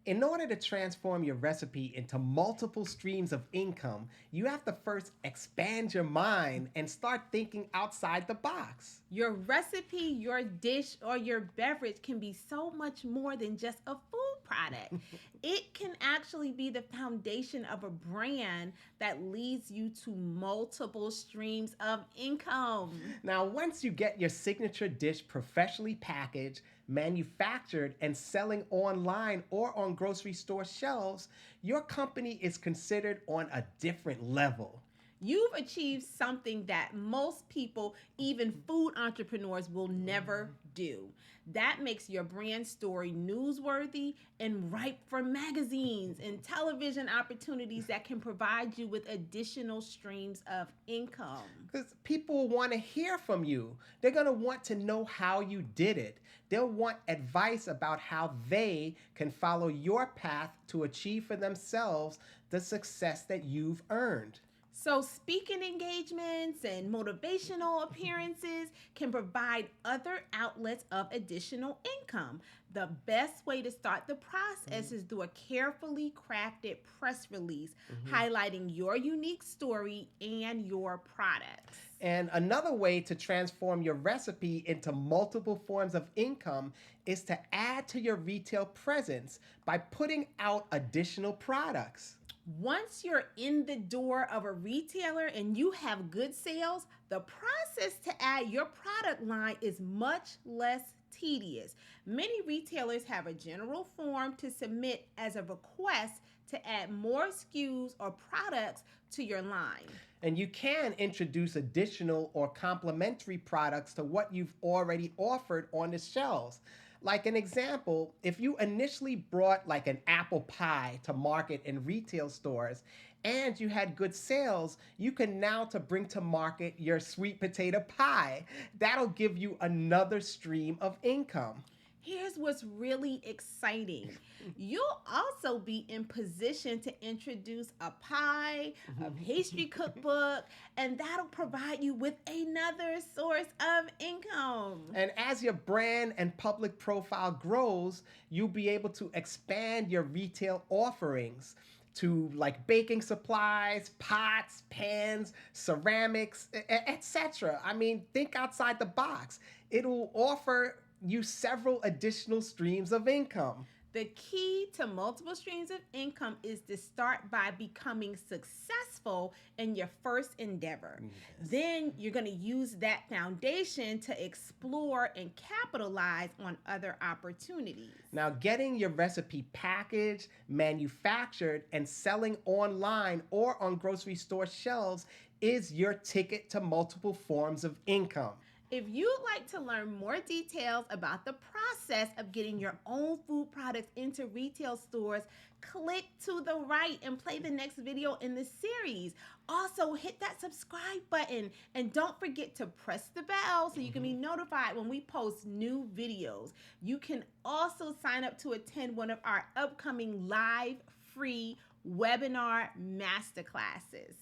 In order to transform your recipe into multiple streams of income, you have to first expand your mind and start thinking outside the box. Your recipe, your dish, or your beverage can be so much more than just a food product. It can actually be the foundation of a brand that leads you to multiple streams of income. Now, once you get your signature dish professionally packaged, manufactured, and selling online or on grocery store shelves, your company is considered on a different level. You've achieved something that most people, even food entrepreneurs, will never do. That makes your brand story newsworthy and ripe for magazines and television opportunities that can provide you with additional streams of income. Because people want to hear from you. They're going to want to know how you did it. They'll want advice about how they can follow your path to achieve for themselves the success that you've earned. So, speaking engagements and motivational appearances can provide other outlets of additional income. The best way to start the process is through a carefully crafted press release highlighting your unique story and your products. And another way to transform your recipe into multiple forms of income is to add to your retail presence by putting out additional products. Once you're in the door of a retailer and you have good sales, the process to add your product line is much less tedious. Many retailers have a general form to submit as a request to add more SKUs or products to your line. And you can introduce additional or complementary products to what you've already offered on the shelves. Like an example, if you initially brought like an apple pie to market in retail stores and you had good sales, you can now to bring to market your sweet potato pie. That'll give you another stream of income. Here's what's really exciting. You'll also be in position to introduce a pie, a pastry cookbook, and that'll provide you with another source of income. And as your brand and public profile grows, you'll be able to expand your retail offerings to like baking supplies, pots, pans, ceramics, etc. I mean, think outside the box. It'll offer you several additional streams of income. The key to multiple streams of income is to start by becoming successful in your first endeavor. Yes. Then you're going to use that foundation to explore and capitalize on other opportunities. Now, getting your recipe packaged, manufactured, and selling online or on grocery store shelves is your ticket to multiple forms of income. If you'd like to learn more details about the process of getting your own food products into retail stores, click to the right and play the next video in the series. Also, hit that subscribe button and don't forget to press the bell so you can be notified when we post new videos. You can also sign up to attend one of our upcoming live free webinar masterclasses.